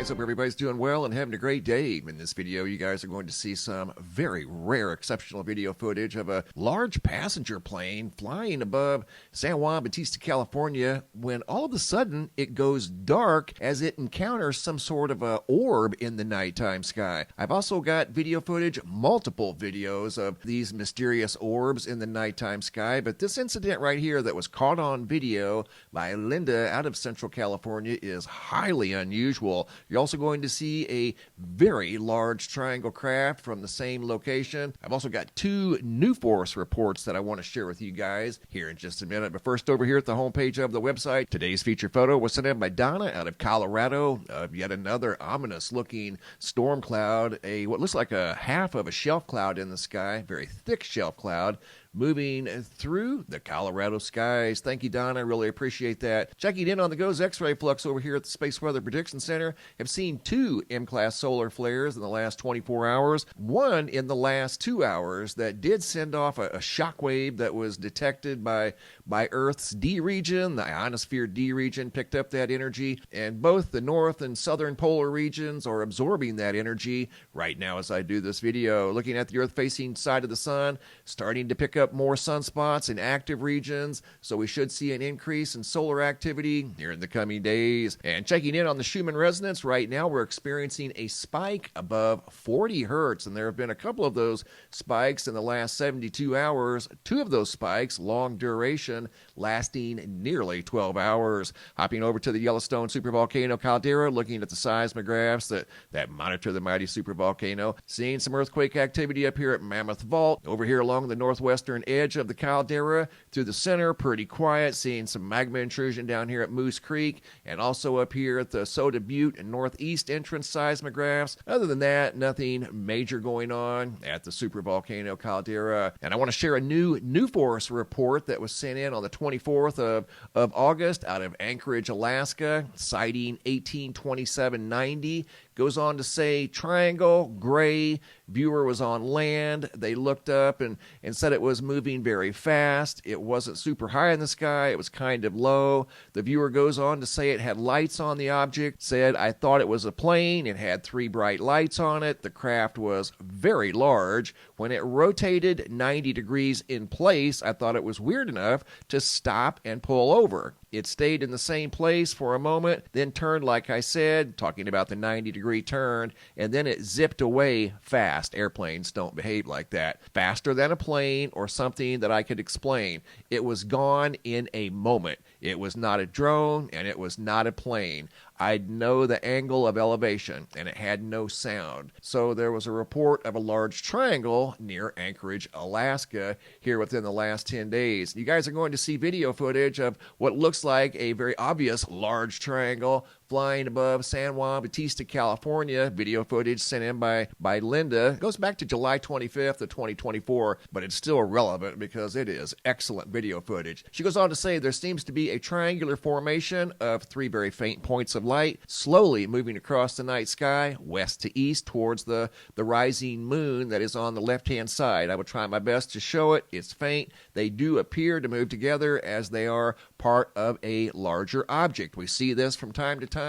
guys, hope everybody's doing well and having a great day. In this video, you guys are going to see some very rare, exceptional video footage of a large passenger plane flying above San Juan Bautista, California, when all of a sudden it goes dark as it encounters some sort of a orb in the nighttime sky. I've also got video footage, multiple videos of these mysterious orbs in the nighttime sky, but this incident right here that was caught on video by Linda out of Central California is highly unusual. You're also going to see a very large triangle craft from the same location. I've also got two new force reports that I want to share with you guys here in just a minute. But first, over here at the homepage of the website, today's feature photo was sent in by Donna out of Colorado of yet another ominous looking storm cloud, what looks like a half of a shelf cloud in the sky, very thick shelf cloud, moving through the Colorado skies. Thank you, Donna. I really appreciate that. Checking in on the GOES X-ray flux over here at the Space Weather Prediction Center. Have seen two M-class solar flares in the last 24 hours. One in the last 2 hours that did send off a shock wave that was detected by Earth's D region. The ionosphere D region picked up that energy, and both the north and southern polar regions are absorbing that energy right now as I do this video. Looking at the Earth-facing side of the sun, starting to pick up more sunspots in active regions, so we should see an increase in solar activity here in the coming days. And checking in on the Schumann resonance, right now we're experiencing a spike above 40 hertz, and there have been a couple of those spikes in the last 72 hours. Two of those spikes, long duration, lasting nearly 12 hours. Hopping over to the Yellowstone supervolcano caldera, looking at the seismographs that monitor the mighty supervolcano, seeing some earthquake activity up here at Mammoth Vault. Over here along the northwestern edge of the caldera through the center, pretty quiet, seeing some magma intrusion down here at Moose Creek, and also up here at the Soda Butte and northeast entrance seismographs. Other than that, nothing major going on at the supervolcano caldera. And I want to share a new force report that was sent in on the 24th of August out of Anchorage, Alaska, sighting 182790. Goes on to say triangle, gray, viewer was on land. They looked up and said it was moving very fast. It wasn't super high in the sky. It was kind of low. The viewer goes on to say it had lights on the object. Said, I thought it was a plane. It had 3 bright lights on it. The craft was very large. When it rotated 90 degrees in place, I thought it was weird enough to stop and pull over. It stayed in the same place for a moment, then turned, like I said, talking about the 90-degree turn, and then it zipped away fast. Airplanes don't behave like that. Faster than a plane or something that I could explain. It was gone in a moment. It was not a drone, and it was not a plane. I'd know the angle of elevation, and it had no sound. So there was a report of a large triangle near Anchorage, Alaska, here within the last 10 days. You guys are going to see video footage of what looks like a very obvious large triangle flying above San Juan Bautista, California. Video footage sent in by Linda. It goes back to July 25th of 2024, but it's still relevant because it is excellent video footage. She goes on to say there seems to be a triangular formation of 3 very faint points of light slowly moving across the night sky west to east towards the rising moon that is on the left-hand side. I will try my best to show it. It's faint. They do appear to move together as they are part of a larger object. We see this from time to time.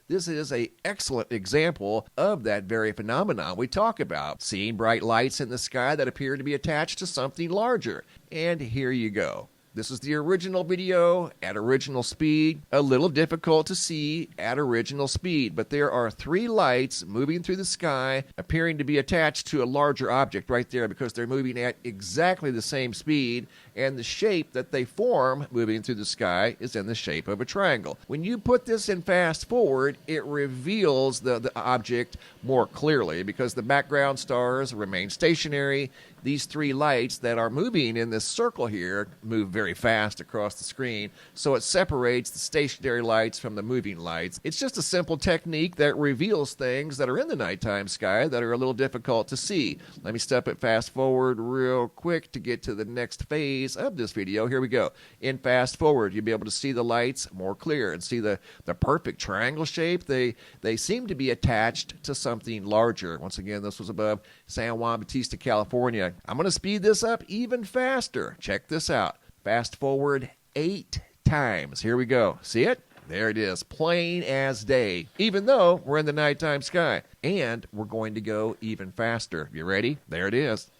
This is an excellent example of that very phenomenon we talk about, seeing bright lights in the sky that appear to be attached to something larger. And here you go. This is the original video at original speed. A little difficult to see at original speed, but there are 3 lights moving through the sky appearing to be attached to a larger object right there because they're moving at exactly the same speed, and the shape that they form moving through the sky is in the shape of a triangle. When you put this in fast forward, it reveals the object more clearly because the background stars remain stationary. These 3 lights that are moving in this circle here move very fast across the screen, so it separates the stationary lights from the moving lights. It's just a simple technique that reveals things that are in the nighttime sky that are a little difficult to see. Let me step it fast forward real quick to get to the next phase of this video. Here we go. In fast forward, you'll be able to see the lights more clear and see the perfect triangle shape. They seem to be attached to something larger. Once again, this was above San Juan Bautista, California. I'm going to speed this up even faster. Check this out. Fast forward 8 times. Here we go. See it? There it is, plain as day, even though we're in the nighttime sky. And we're going to go even faster. You ready? There it is.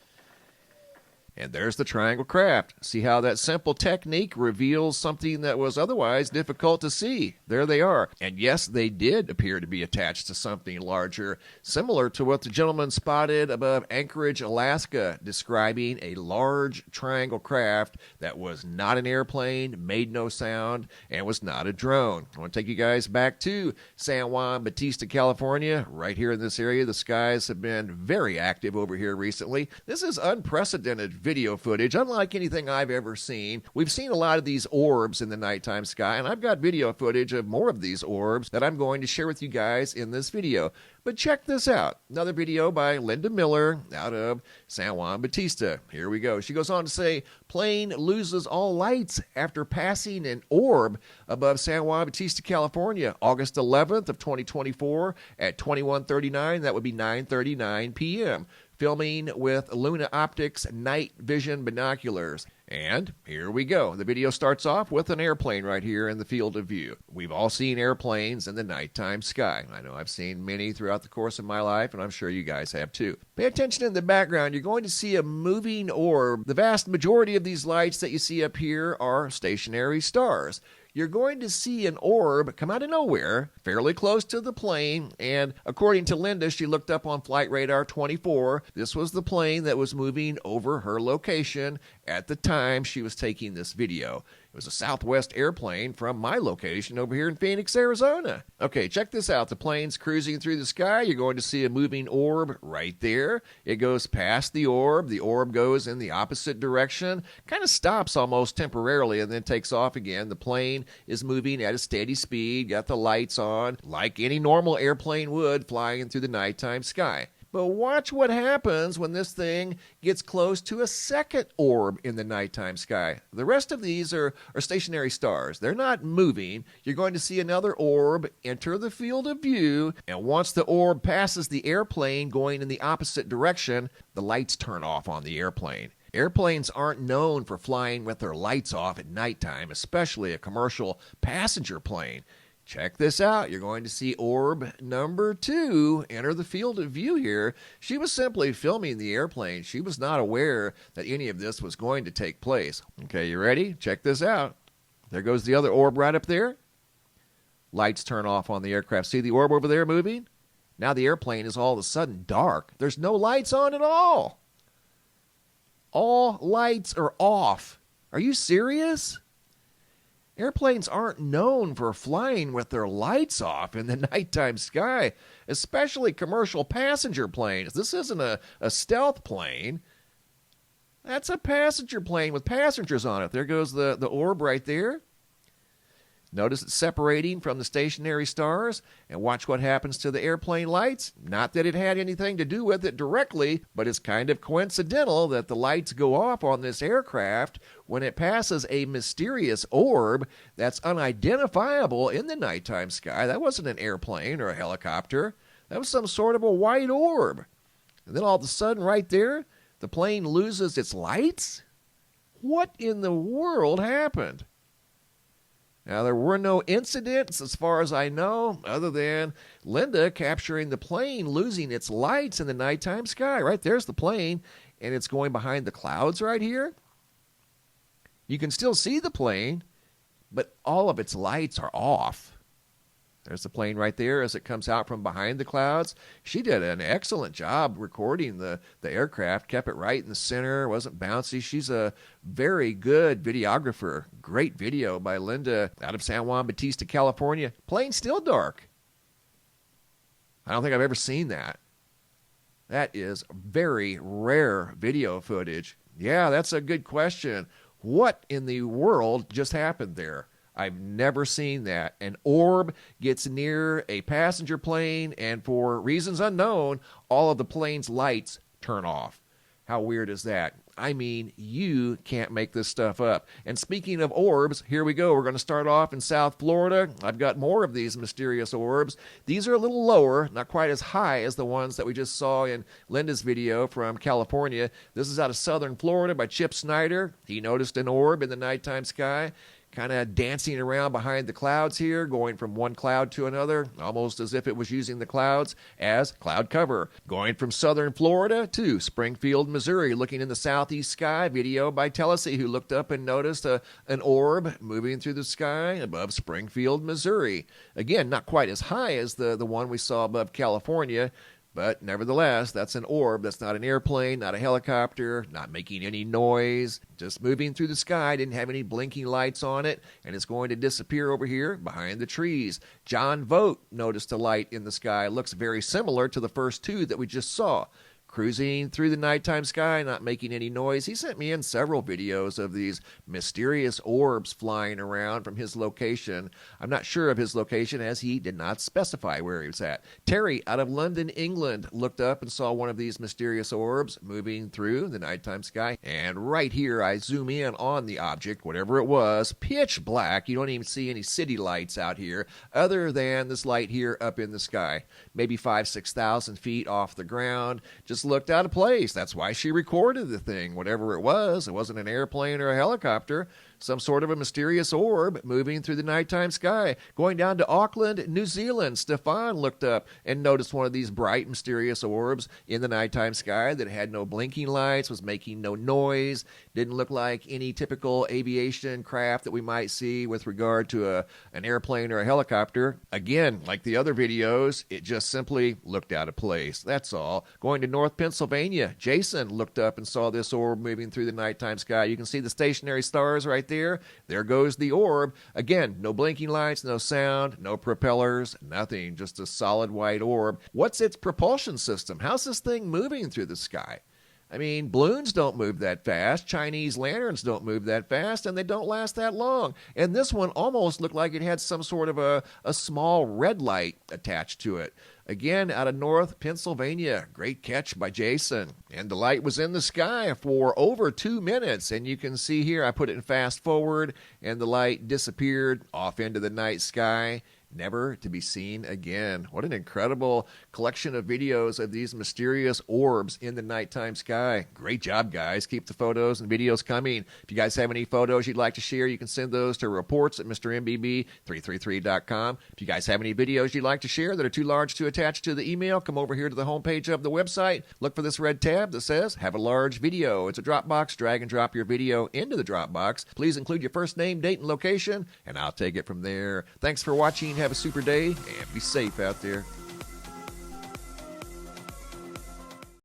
And there's the triangle craft. See how that simple technique reveals something that was otherwise difficult to see. There they are. And yes, they did appear to be attached to something larger, similar to what the gentleman spotted above Anchorage, Alaska, describing a large triangle craft that was not an airplane, made no sound, and was not a drone. I want to take you guys back to San Juan Bautista, California. Right here in this area, the skies have been very active over here recently. This is unprecedented video footage, unlike anything I've ever seen. We've seen a lot of these orbs in the nighttime sky, and I've got video footage of more of these orbs that I'm going to share with you guys in this video. But check this out. Another video by Linda Miller out of San Juan Bautista. Here we go. She goes on to say, plane loses all lights after passing an orb above San Juan Bautista, California, August 11th of 2024 at 21:39. That would be 9:39 p.m. Filming with Luna Optics night vision binoculars. And here we go. The video starts off with an airplane right here in the field of view. We've all seen airplanes in the nighttime sky. I know I've seen many throughout the course of my life, and I'm sure you guys have too. Pay attention in the background. You're going to see a moving orb. The vast majority of these lights that you see up here are stationary stars. You're going to see an orb come out of nowhere, fairly close to the plane, and according to Linda, she looked up on Flight Radar 24. This was the plane that was moving over her location at the time she was taking this video. It was a Southwest airplane from my location over here in Phoenix, Arizona. Okay, check this out. The plane's cruising through the sky. You're going to see a moving orb right there. It goes past the orb. The orb goes in the opposite direction, kind of stops almost temporarily, and then takes off again. The plane is moving at a steady speed, got the lights on, like any normal airplane would flying through the nighttime sky. But watch what happens when this thing gets close to a second orb in the nighttime sky. The rest of these are stationary stars. They're not moving. You're going to see another orb enter the field of view, and once the orb passes the airplane going in the opposite direction, the lights turn off on the airplane. Airplanes aren't known for flying with their lights off at nighttime, especially a commercial passenger plane. Check this out. You're going to see orb number 2 enter the field of view here. She was simply filming the airplane. She was not aware that any of this was going to take place. Okay, you ready? Check this out. There goes the other orb right up there. Lights turn off on the aircraft. See the orb over there moving? Now the airplane is all of a sudden dark. There's no lights on at all. All lights are off. Are you serious? Airplanes aren't known for flying with their lights off in the nighttime sky, especially commercial passenger planes. This isn't a stealth plane. That's a passenger plane with passengers on it. There goes the orb right there. Notice it's separating from the stationary stars, and watch what happens to the airplane lights. Not that it had anything to do with it directly, but it's kind of coincidental that the lights go off on this aircraft when it passes a mysterious orb that's unidentifiable in the nighttime sky. That wasn't an airplane or a helicopter. That was some sort of a white orb. And then all of a sudden right there, the plane loses its lights? What in the world happened? Now, there were no incidents, as far as I know, other than Linda capturing the plane losing its lights in the nighttime sky. Right there's the plane, and it's going behind the clouds right here. You can still see the plane, but all of its lights are off. There's the plane right there as it comes out from behind the clouds. She did an excellent job recording the aircraft, kept it right in the center, wasn't bouncy. She's a very good videographer. Great video by Linda out of San Juan Bautista, California. Plane still dark. I don't think I've ever seen that. That is very rare video footage. Yeah, that's a good question. What in the world just happened there? I've never seen that. An orb gets near a passenger plane, and for reasons unknown, all of the plane's lights turn off. How weird is that? I mean, you can't make this stuff up. And speaking of orbs, here we go. We're going to start off in South Florida. I've got more of these mysterious orbs. These are a little lower, not quite as high as the ones that we just saw in Linda's video from California. This is out of Southern Florida by Chip Snyder. He noticed an orb in the nighttime sky. kind of dancing around behind the clouds here, going from one cloud to another, almost as if it was using the clouds as cloud cover. Going from southern Florida to Springfield, Missouri, looking in the southeast sky. Video by Telesy, who looked up and noticed an orb moving through the sky above Springfield, Missouri. Again, not quite as high as the one we saw above California, but nevertheless, that's an orb. That's not an airplane, not a helicopter, not making any noise, just moving through the sky. Didn't have any blinking lights on it, and it's going to disappear over here behind the trees. John Vogt noticed a light in the sky. Looks very similar to the first two that we just saw. Cruising through the nighttime sky, not making any noise. He sent me in several videos of these mysterious orbs flying around from his location. I'm not sure of his location, as he did not specify where he was at. Terry out of London, England, looked up and saw one of these mysterious orbs moving through the nighttime sky. And right here, I zoom in on the object, whatever it was, pitch black. You don't even see any city lights out here, other than this light here up in the sky. Maybe 5,000-6,000 feet off the ground. Just looked out of place. That's why she recorded the thing. Whatever it wasn't an airplane or a helicopter. Some sort of a mysterious orb moving through the nighttime sky. Going down to Auckland, New Zealand, Stefan looked up and noticed one of these bright, mysterious orbs in the nighttime sky that had no blinking lights, was making no noise, didn't look like any typical aviation craft that we might see with regard to an airplane or a helicopter. Again, like the other videos, it just simply looked out of place. That's all. Going to North Pennsylvania, Jason looked up and saw this orb moving through the nighttime sky. You can see the stationary stars right there. There goes the orb. Again, no blinking lights, no sound, no propellers, nothing. Just a solid white orb. What's its propulsion system? How's this thing moving through the sky? I mean, balloons don't move that fast. Chinese lanterns don't move that fast, and they don't last that long. And this one almost looked like it had some sort of a small red light attached to it. Again, out of North Pennsylvania. Great catch by Jason. And the light was in the sky for over 2 minutes. And you can see here, I put it in fast forward, and the light disappeared off into the night sky, never to be seen again. What an incredible collection of videos of these mysterious orbs in the nighttime sky. Great job, guys. Keep the photos and videos coming. If you guys have any photos you'd like to share, you can send those to reports at MrMBB333.com. If you guys have any videos you'd like to share that are too large to attach to the email, come over here to the homepage of the website. Look for this red tab that says Have a Large Video. It's a Dropbox. Drag and drop your video into the Dropbox. Please include your first name, date, and location, and I'll take it from there. Thanks for watching. Have a super day, and be safe out there.